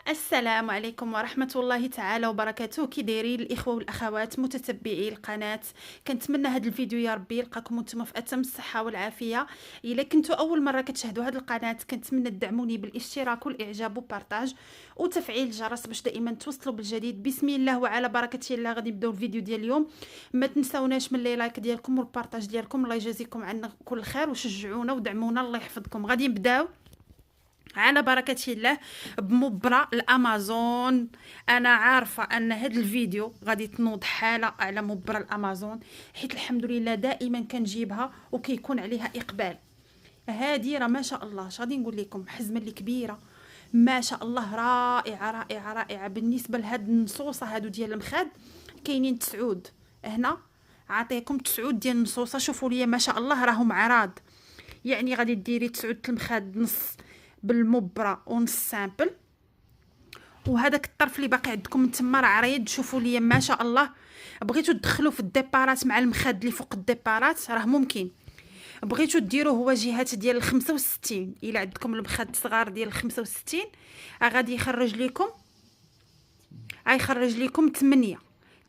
السلام عليكم ورحمة الله تعالى وبركاته. كي دايرين الإخوة والأخوات متتبعي القناة؟ كنتمنى هذا الفيديو يا ربي يلقاكم وانتم في أتم الصحة والعافية. إلا كنتوا أول مرة كتشاهدوا هذه القناة كنتمنى تدعموني بالاشتراك والإعجاب وبارطاج وتفعيل الجرس باش دائما توصلوا بالجديد. بسم الله وعلى بركة الله غادي نبداو الفيديو ديال اليوم. ما تنساوناش من لي لايك ديالكم والبارطاج ديالكم، الله يجازيكم عنا كل خير وشجعونا ودعمونا، الله يحفظكم. غادي نبداو على بركة الله بمبرة الامازون. انا عارفه ان هذا الفيديو غادي تنوض حاله على مبرة الامازون، حيت الحمد لله دائما كنجيبها وكيكون عليها اقبال. هذه راه ما شاء الله، اش غادي نقول لكم، حزمه اللي كبيره ما شاء الله، رائعه رائعه رائعه. بالنسبه لهاد النصوصه هادو ديال المخاد كاينين 9 هنا، عطيكم 9 ديال النصوصه. شوفوا لي ما شاء الله راهم عراض، يعني غادي ديري 9 المخاد، نص بالمبره ونص سامبل، وهذاك الطرف اللي باقي عندكم تما راه عريض. شوفوا لي ما شاء الله. بغيتو تدخلوا في الديبارات مع المخاد اللي فوق الديبارات راه ممكن. بغيتو ديروه واجهات ديال 65، الا عندكم المخاد صغار ديال 65 غادي يخرج لكم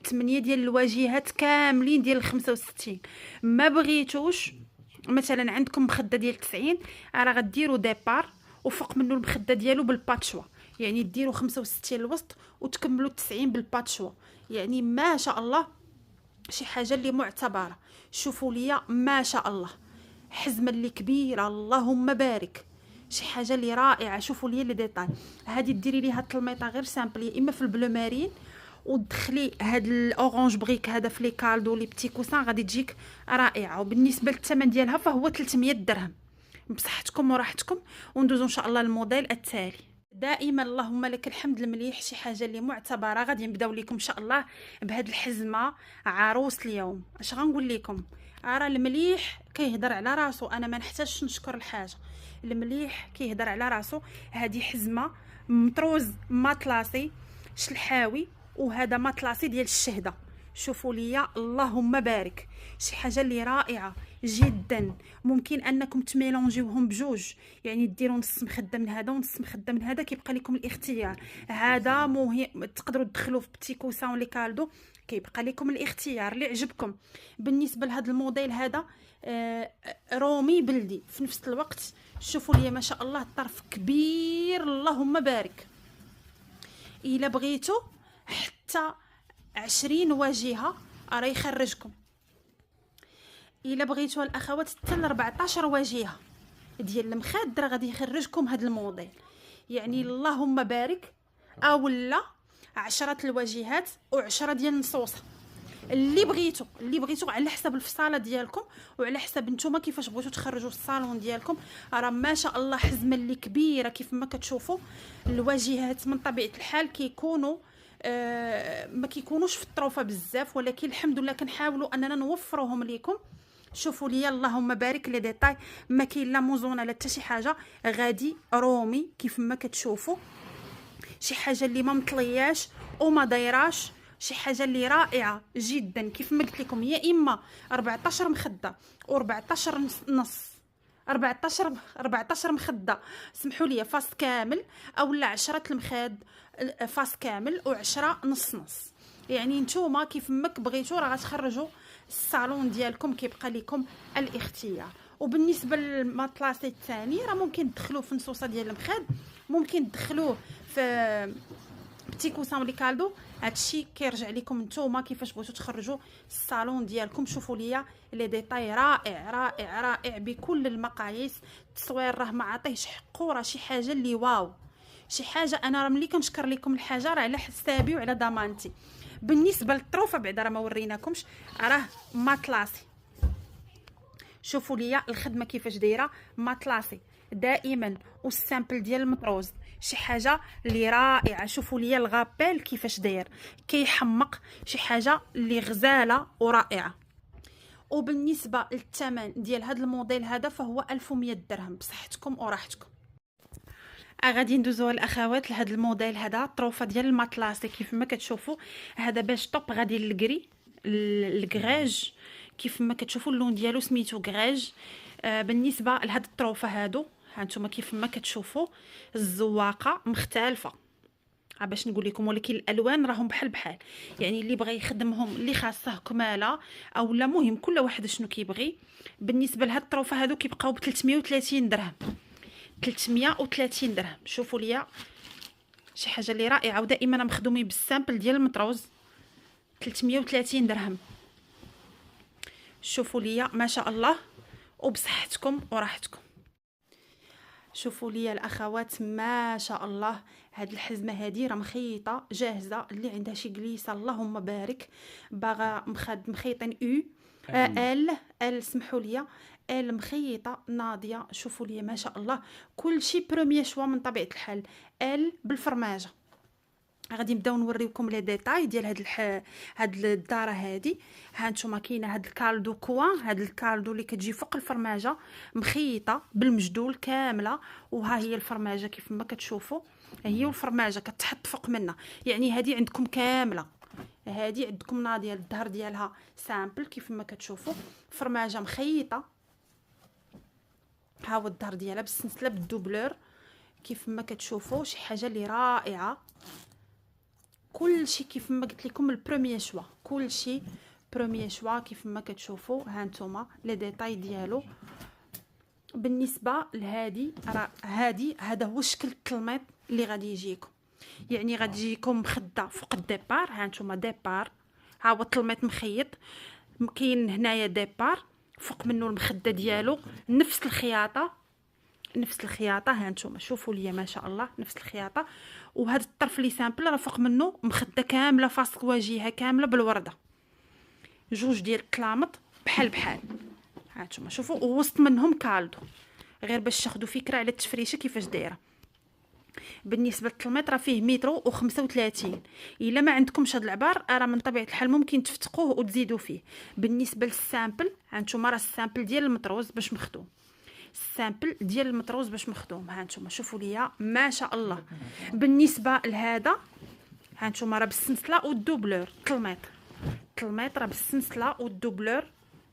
8 ديال الواجهات كاملين ديال 65. ما بغيتوش مثلا عندكم مخده ديال 90 راه غديروا ديبار وفوق منه المخده ديالو بالباتشوا، يعني ديروا 65 الوسط وتكملوا 90 بالباتشوا. يعني ما شاء الله شي حاجه اللي معتبره. شوفوا ليا ما شاء الله، حزمه اللي كبيره اللهم بارك، شي حاجه اللي رائعه. شوفوا ليا لي ديتاي. هذه ديري ليها التلميطه غير سامبل، يا اما في البلو مارين ودخلي هاد الاورانج بريك هذا في لي كالدو لي بتي كوسان، غادي تجيك رائعه. وبالنسبه للثمن ديالها فهو 300 درهم بصحتكم وراحتكم. وندوزو ان شاء الله الموديل التالي. دائما اللهم لك الحمد المليح، شي حاجه اللي معتبره. غادي نبداو لكم ان شاء الله بهاد الحزمه عروس اليوم. اش غنقول لكم، راه المليح كيهضر على راسو، انا ما نحتاجش نشكر الحاجه، المليح كيهضر على راسو. هذه حزمه مطروز ماطلاسي شلحاوي، وهذا ماطلاسي ديال الشهده. شوفوا ليا اللهم بارك، شي حاجه اللي رائعه جدا. ممكن انكم تميلونجيوهم بجوج، يعني ديروا نص مخده من هذا ونص مخده من هذا، كيبقى لكم الاختيار. هذا مهم، تقدروا تدخلوه في بتي كوسان ولي كالدو، كيبقى لكم الاختيار اللي عجبكم. بالنسبه لهذا الموديل هذا رومي بلدي في نفس الوقت. شوفوا لي ما شاء الله، الطرف كبير اللهم بارك. الا بغيتو حتى 20 واجهه راه يخرجكم، الا بغيتوا الاخوات حتى ل 14 واجهه ديال المخاد راه غادي يخرجكم هذا الموديل. يعني اللهم بارك، اولا 10 الواجهات و10 ديال النصوصه. اللي بغيتو على حسب الفصاله ديالكم وعلى حسب نتوما كيفاش بغيتو تخرجوا الصالون ديالكم. راه ما شاء الله حزمه اللي كبيره كيف ما كتشوفوا. الواجهات من طبيعه الحال كيكونوا ما كيكونوش في الطروفه بزاف، ولكن الحمد لله كنحاولوا اننا نوفروهم لكم. شوفوا لي اللهم بارك لي ديتاي، ما كاين لا موزونه لا حتى شي حاجه، غادي رومي كيف ما كتشوفوا. شي حاجه اللي ما مطلياش وما دايراش، شي حاجه اللي رائعه جدا. كيف ما قلت لكم، يا اما 14 مخده و14 نص، 14 مخده سمحوا لي فاس كامل، اولا 10 المخاد فاس كامل و10 نص نص. يعني نتوما كيف ما بغيتوا راه غتخرجوا الصالون ديالكم، كيبقى لكم الاختيار. وبالنسبه للمطلاسي الثاني راه ممكن تدخلوه في نصوصه ديال المخاد، ممكن تدخلوه في بتي كوسان ولي كالدو. هادشي كيرجع لكم نتوما كيفاش بغيتو تخرجوا الصالون ديالكم. شوفوا ليا لي ديتاي رائع رائع رائع بكل المقاييس. التصوير راه ما عطيهش حقه، راه شي حاجه اللي واو، شي حاجه. انا راه ملي كنشكر لكم الحاجه راه على حسابي وعلى ضمانتي. بالنسبه للطروفه بعدا راه ما وريناكمش، راه ماطلاسي. شوفوا ليا الخدمه كيفاش دايره، ماطلاسي دائما، والسامبل ديال المطروز شي حاجه اللي رائعه. شوفوا ليا الغابيل كيفاش داير، كيحمق، شي حاجه اللي غزاله ورائعه. وبالنسبه للثمن ديال هذا الموديل هذا فهو 1100 درهم بصحتكم وراحتكم. غادي ندوزو الاخوات لهذا الموديل هذا، طروفه ديال الماطلاسي كيف ما كتشوفوا. هذا باش طوب غادي للكري الكغاج، كيف ما كتشوفوا اللون ديالو سميتو كغاج. بالنسبه لهاد الطروفه هادو هانتوما كيف ما كتشوفوا الزواقه مختلفه، باش نقول لكم. ولكن الالوان راهم بحال بحال، يعني اللي بغى يخدمهم اللي خاصه كماله او لا، مهم كل واحد شنو كيبغي. بالنسبه لهاد الطروفه هادو كيبقاو ب 330 درهم، 330 درهم. شوفوا ليا شي حاجه اللي رائعه، ودائما مخدومين بالسامبل ديال المطروز. 330 درهم. شوفوا ليا ما شاء الله، وبصحتكم وراحتكم. شوفوا ليا الاخوات ما شاء الله، هاد الحزمه هادي راه مخيطه جاهزه. اللي عندها شي كليسه اللهم بارك، باغا مخيطين ال سمحوا ليا، ال مخيطه ناضيه. شوفوا ليا ما شاء الله، كل شيء بروميير شوا من طبيعه الحال. ال بالفرماجه. غادي نبداو نوريكم لي ديتاي ديال هاد الداره هادي. ها نتوما كاينه هاد الكالدو كوان، هاد الكالدو اللي كتجي فوق الفرماجه مخيطه بالمجدول كامله. وها هي الفرماجه كيف ما كتشوفوا، هي والفرماجه كتحط فوق منها. يعني هادي عندكم كامله، هادي عندكم ناضيه الظهر ديالها سامبل كيف ما كتشوفوا، فرماجه مخيطه. ها هو الظهر ديالها بالسلسله بالدوبلور كيف ما كتشوفوا، شي حاجه اللي رائعه. كل شيء كيف ما قلت لكم البروميير شوا، كل شيء بروميير شوا كيف ما كتشوفوا. ها نتوما لي ديتاي ديالو. بالنسبه لهادي راه هذا هو شكل التلميط اللي غادي يجيكم. يعني غادي يجيكم مخده فوق الديبار. ها نتوما ديبار، ها هو التلميط مخيط. كاين هنايا ديبار فوق منه المخده ديالو، نفس الخياطه نفس الخياطه. ها نتوما شوفوا ليا ما شاء الله نفس الخياطه. وهذا الطرف اللي سامبل راه فوق منه مخده كامله فاصك واجهه كامله بالورده، جوج ديال الطلامط بحال بحال. ها نتوما شوفوا، ووسط منهم كالدو، غير باش تاخذوا فكره على التفريشه كيفاش دايره. بالنسبه للتلميط راه فيه متر و35. الا ما عندكمش هذا العبار راه من طبيعه الحال ممكن تفتقوه وتزيدوا فيه. بالنسبه للسامبل ها نتوما راه السامبل ديال المطروز باش مخدوم، السامبل ديال المطروز باش مخدوم. ها نتوما شوفوا ليا ما شاء الله. بالنسبه لهذا ها نتوما راه بالسلسله والدوبلور. التلميط راه بالسلسله والدوبلور.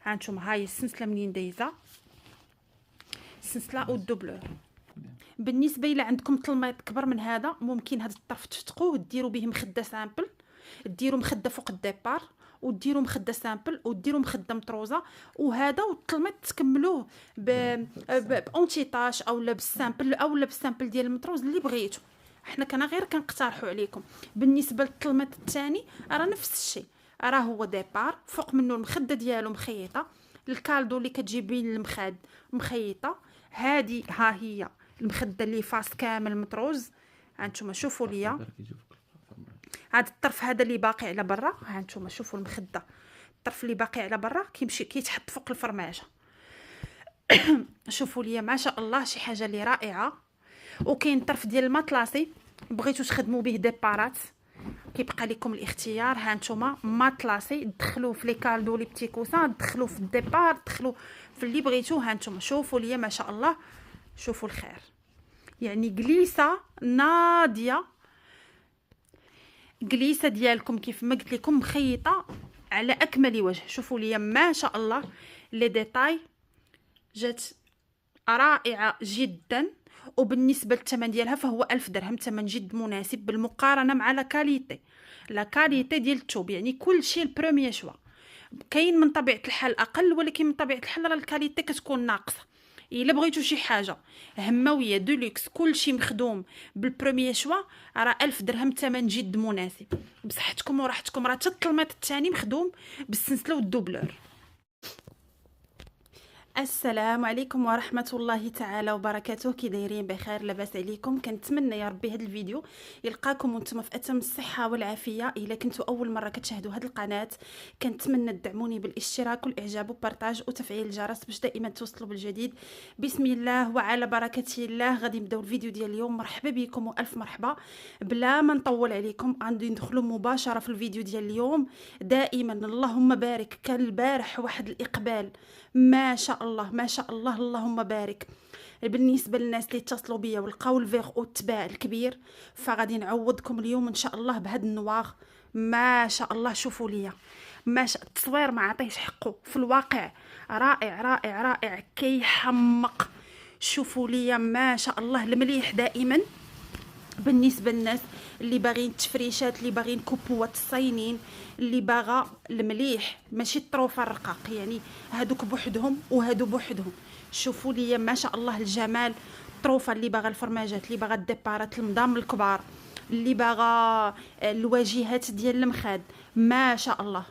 ها نتوما هاي السلسله منين دايزه، السلسله والدوبلور. بالنسبه الى عندكم تلميط كبر من هذا، ممكن هذا الطرف تفتقوه ديروا به مخده سامبل، ديروا مخده فوق الديبار، وديروا مخده سامبل، وديروا مخده مطروزه. وهذا والتلميط تكملوه بأونتيطاش او لا بالسامبل او لا بالسامبل ديال المطروز اللي بغيتو. حنا كنا غير كنقترحوا عليكم. بالنسبه للتلميط الثاني راه نفس الشيء، راه هو ديبار فوق منه المخده ديالو مخيطه، الكالدو اللي كتجي بين المخاد مخيطه. هذه ها هي المخده اللي فاس كامل مطروز. هانتوما شوفوا ليا هذا الطرف هذا اللي باقي على برا. هانتوما شوفوا المخده، الطرف اللي باقي على برا كيمشي كيتحط فوق الفرماجه. شوفوا ليا ما شاء الله شي حاجه اللي رائعه. وكاين الطرف ديال المطلاسي بغيتو تخدموا به ديبارات كيبقى لكم الاختيار. هانتوما مطلاسي دخلوه في لي كالدو لي بتي كوسان، دخلوه في الديبار، دخلوه في اللي بغيتو. هانتوما شوفوا ليا ما شاء الله، شوفوا الخير. يعني جليسه ناضيه، جليسه ديالكم كيف ما قلت لكم مخيطه على اكمل وجه. شوفوا ليا ما شاء الله لي ديتاي جات رائعه جدا. وبالنسبه للثمن ديالها فهو 1000 درهم، ثمن جد مناسب بالمقارنه مع لا كاليتي ديال الثوب. يعني كل شيء البروميير شوا. كاين من طبيعه الحال اقل، ولكن من طبيعه الحال راه الكاليتي كتكون ناقصه. الا بغيتو شي حاجه همويه دولوكس كلشي مخدوم بالبروميير شوا راه 1000 درهم، ثمن جد مناسب. بصحتكم وراحتكم. راه حتى التلميط الثاني مخدوم بالسلسله والدوبلور. السلام عليكم ورحمه الله تعالى وبركاته. كي دايرين؟ بخير؟ لاباس عليكم؟ كنتمنى يا ربي هذا الفيديو يلقاكم وانتم في اتم الصحه والعافيه. الا كنتوا اول مره كتشاهدوا هذه القناه كنتمنى تدعموني بالاشتراك والاعجاب والبارطاج وتفعيل الجرس باش دائما توصلوا بالجديد. بسم الله وعلى بركه الله غادي نبداو الفيديو ديال اليوم. مرحبا بكم والف مرحبا. بلا ما نطول عليكم غادي ندخلوا مباشره في الفيديو ديال اليوم. دائما اللهم بارك، كان البارح واحد الاقبال ما شاء الله ما شاء الله اللهم بارك. بالنسبه للناس اللي اتصلوا بيا ولقاو الفيغ او التباع الكبير فغادي نعوضكم اليوم ان شاء الله بهاد النواغ ما شاء الله. شوفوا ليا التصوير ما عطيهش حقه، في الواقع رائع رائع رائع كيحمق. شوفوا ليا ما شاء الله المليح دائما بالنسبه للناس اللي باغيين التفريشات، اللي باغيين كوبوات الصينين، اللي باغا المليح ماشي الطروفه الرقاق، يعني هادوك بوحدهم وهادو بوحدهم. شوفوا لي ما شاء الله الجمال. الطروفه اللي باغا الفرماجات، اللي باغا الديبارات المضام الكبار، اللي باغا الواجهات ديال المخاد، ما شاء الله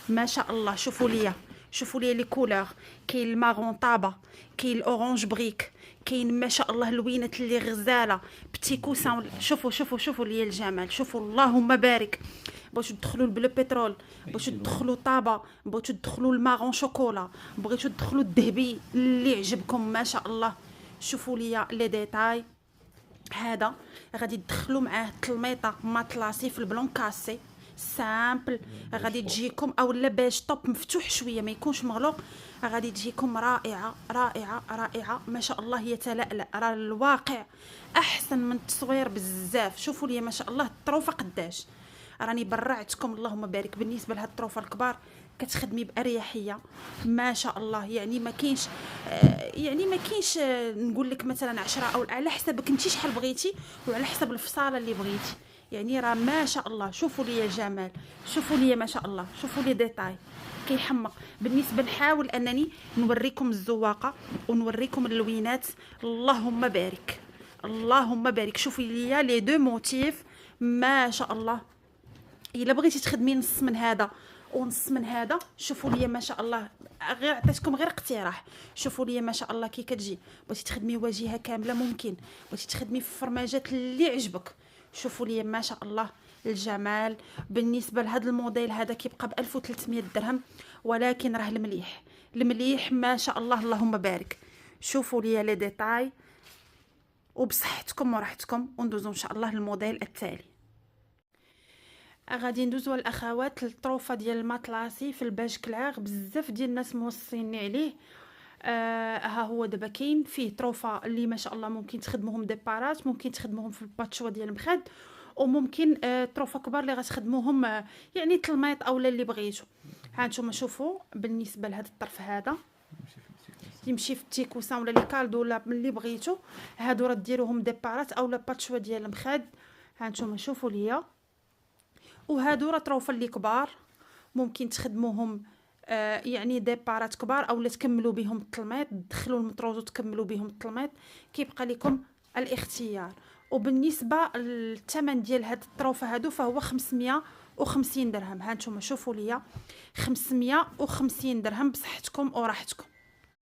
ما شاء الله. شوفوا لي شوفوا لي لي كولور، كاين الماغون طابه، كاين الاورانج بريك، كاين ما شاء الله اللوينات اللي غزاله بتي كوسان. شوفوا لي الجمال. شوفوا اللهم بارك. بغيتو تدخلوا البلو بترول، بغيتو تدخلوا طابه، بغيتو تدخلوا الماغون شوكولا، بغيتو تدخلوا الذهبي اللي عجبكم ما شاء الله. شوفوا لي لي ديتاي. هذا غادي تدخلوا معاه تلميطه ماطلاسي في البلون كاسي سامبل، غادي تجيكم اولا باش طوب مفتوح شويه ما يكونش مغلوق، غادي تجيكم رائعه رائعه رائعه ما شاء الله. هي تلألأ، راه الواقع احسن من التصوير بزاف. شوفوا لي ما شاء الله الطروفه قداش راني برعتكم اللهم بارك. بالنسبه لهاد الطروفه الكبار كتخدمي باريحيه ما شاء الله، يعني ما كاينش يعني ما كاينش نقول لك مثلا 10 او على حسبك انت شحال بغيتي وعلى حسب الفصاله اللي بغيتي، يعني راه ما شاء الله. شوفوا لي الجمال، شوفوا لي ما شاء الله، شوفوا لي ديتاي كيحمق. بالنسبه نحاول انني نوريكم الزواقه ونوريكم اللوينات اللهم بارك اللهم بارك. شوفي لي لي دو موتيف ما شاء الله. الا بغيتي تخدمي نص من هذا ونص من هذا، شوفوا لي ما شاء الله. غير عطيتكم غير اقتراح. شوفوا لي ما شاء الله كي كتجي. بغيتي تخدمي واجهه كامله ممكن، بغيتي تخدمي في فرماجات اللي عجبك. شوفوا لي ما شاء الله الجمال. بالنسبه لهذا الموديل هذا كيبقى ب 1300 درهم، ولكن راه المليح المليح ما شاء الله اللهم بارك. شوفوا لي لي ديتاي وبصحتكم وراحتكم. وندوزو ان شاء الله الموديل التالي. غادي ندوزو الاخوات للطروفه ديال الماطلاسي في الباج كلاغ. بزاف ديال الناس موصيني عليه. ها هو دابا كاين فيه طروفه اللي ما شاء الله ممكن تخدموهم ديبارات، ممكن تخدموهم في الباتشوا ديال المخد، وممكن طروفه كبار اللي غتخدموهم يعني تلميط اولا اللي بغيتو. ها نتوما شوفوا بالنسبه لهذا الطرف هذا يمشي في التيكوسان ولا لي كالدو ولا اللي بغيتو. هادو راه ديروهم ديبارات اولا باتشوا ديال المخد. ها نتوما شوفوا ليا. وهادو راه طروفه اللي كبار ممكن تخدموهم يعني ديبارات كبار اولا تكملوا بهم التلميط، تدخلوا المطروز وتكملوا بهم التلميط، كيبقى لكم الاختيار. وبالنسبه للثمن ديال هاد الطروفه هادو فهو 550 درهم. ها نتوما شوفوا ليا 550 درهم بصحتكم وراحتكم.